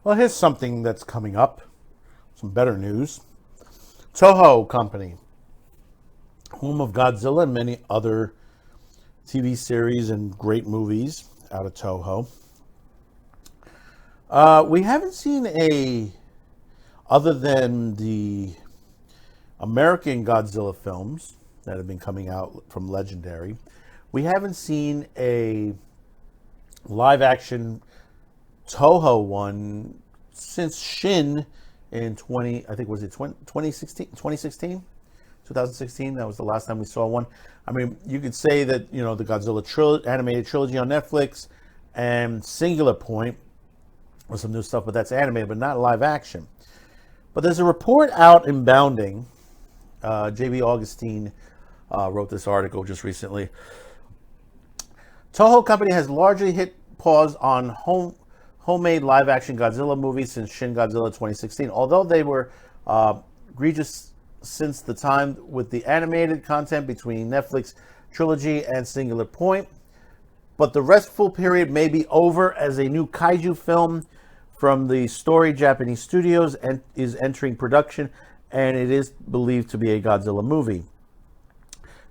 Well, here's something that's coming up. Some better news. Toho Company, home of Godzilla and many other TV series and great movies out of Toho. We haven't seen other than the American Godzilla films that have been coming out from Legendary, we haven't seen a live action Toho one since Shin in 2016? 2016, that was the last time we saw one. I mean, you could say that, the Godzilla animated trilogy on Netflix and Singular Point with some new stuff, but that's animated, but not live action. But there's a report out in Bounding. J.B. Augustine wrote this article just recently. Toho Company has largely hit pause on homemade live-action Godzilla movies since Shin Godzilla 2016. Although they were egregious since the time with the animated content between Netflix trilogy and Singular Point. But the restful period may be over as a new kaiju film from the Story Japanese Studios is entering production, and it is believed to be a Godzilla movie.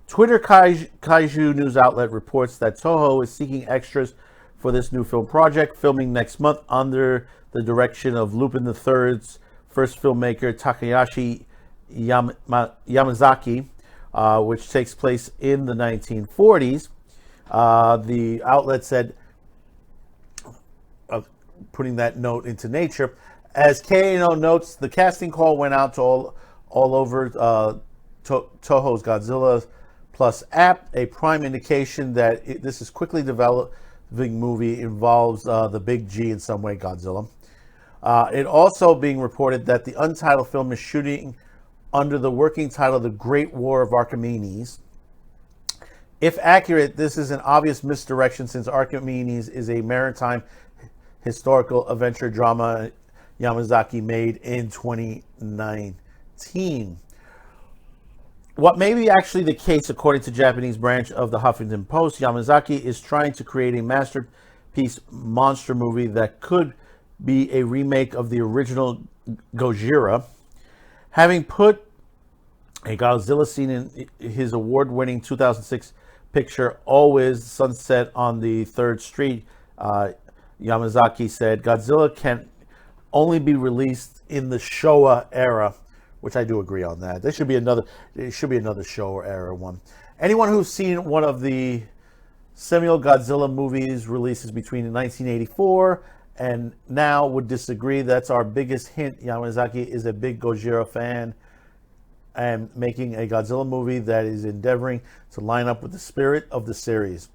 Twitter kaiju news outlet reports that Toho is seeking extras for this new film project, filming next month under the direction of Lupin III's first filmmaker, Takashi Yamazaki, which takes place in the 1940s. The outlet said, putting that note into Nature, as KNO notes, the casting call went out to all over Toho's Godzilla Plus app, a prime indication that this is quickly developing movie involves the big G in some way, Godzilla. It also being reported that the untitled film is shooting under the working title The Great War of Archimedes. If accurate, this is an obvious misdirection since Archimedes is a maritime historical adventure drama Yamazaki made in 2019. What may be actually the case, according to Japanese branch of the Huffington Post, Yamazaki is trying to create a masterpiece monster movie that could be a remake of the original Gojira. Having put a Godzilla scene in his award-winning 2006 picture, Always Sunset on the 3rd Street, Yamazaki said, Godzilla can only be released in the Showa era, which I do agree on that. It should be another Showa era one. Anyone who's seen one of the seminal Godzilla movies releases between 1984 and now would disagree. That's our biggest hint. Yamazaki is a big Gojira fan and making a Godzilla movie that is endeavoring to line up with the spirit of the series.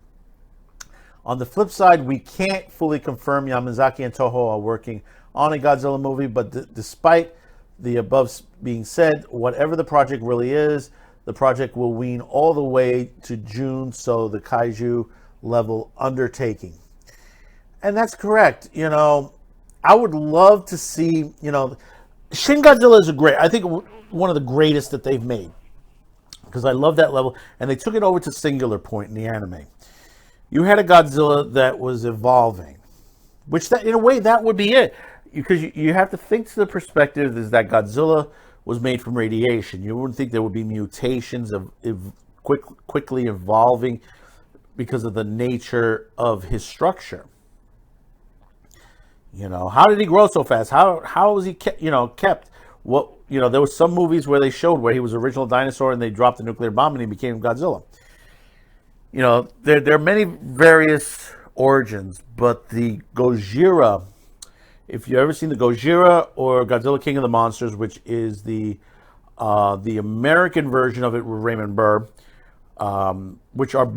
On the flip side, we can't fully confirm Yamazaki and Toho are working on a Godzilla movie, but despite the above being said, whatever the project really is, the project will wean all the way to June, so the kaiju level undertaking. And that's correct. I would love to see, Shin Godzilla is I think one of the greatest that they've made, because I love that level, and they took it over to Singular Point in the anime. You had a Godzilla that was evolving, which that in a way that would be it, because you have to think to the perspective is that Godzilla was made from radiation. You wouldn't think there would be mutations of quickly evolving because of the nature of his structure. How did he grow so fast? How was he kept? What there were some movies where they showed where he was an original dinosaur and they dropped a nuclear bomb and he became Godzilla. There are many various origins, but the Gojira, if you've ever seen the Gojira or Godzilla King of the Monsters, which is the American version of it with Raymond Burr, which are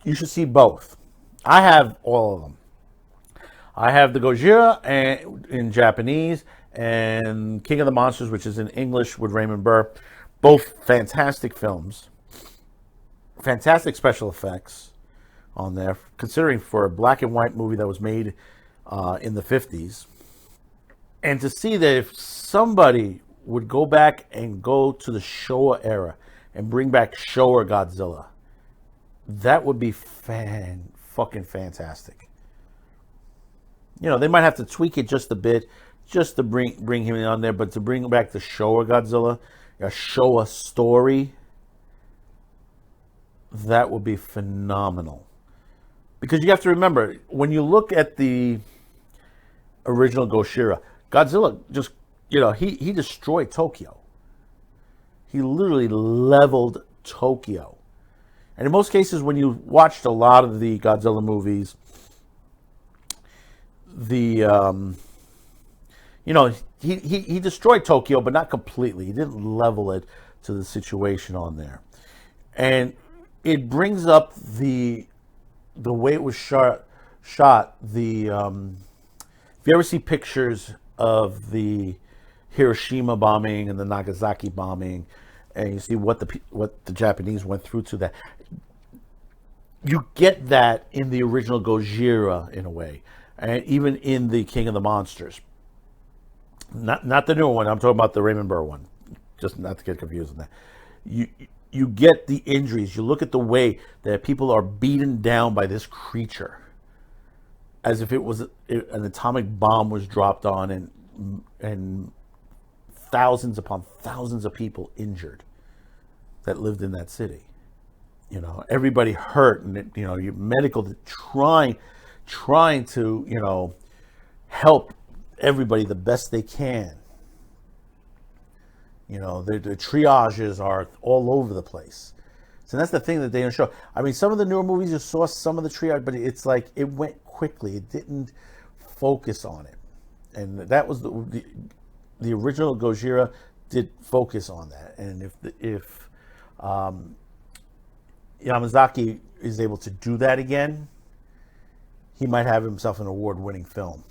you should see both. I have all of them. I have the Gojira in Japanese and King of the Monsters, which is in English with Raymond Burr. Both fantastic films. Fantastic special effects on there, considering for a black and white movie that was made in the 50s. And to see that if somebody would go back and go to the Showa era and bring back Showa Godzilla, that would be fucking fantastic. They might have to tweak it just a bit, just to bring him on there, but to bring back the Showa Godzilla, a Showa story, that would be phenomenal. Because you have to remember, when you look at the original Gojira, Godzilla just, he destroyed Tokyo. He literally leveled Tokyo. And in most cases, when you watched a lot of the Godzilla movies, he destroyed Tokyo, but not completely. He didn't level it to the situation on there. And it brings up the way it was shot. If you ever see pictures of the Hiroshima bombing and the Nagasaki bombing, and you see what the Japanese went through to that, you get that in the original Gojira in a way, and even in the King of the Monsters. Not the newer one. I'm talking about the Raymond Burr one. Just not to get confused on that. You get the injuries. You look at the way that people are beaten down by this creature, as if it was an atomic bomb was dropped on, and thousands upon thousands of people injured that lived in that city. Everybody hurt, and your medical trying to help everybody the best they can. The triages are all over the place. So that's the thing that they don't show. I mean, some of the newer movies, you saw some of the triage, but it's like it went quickly. It didn't focus on it. And that was the original Gojira did focus on that. And if Yamazaki is able to do that again, he might have himself an award-winning film.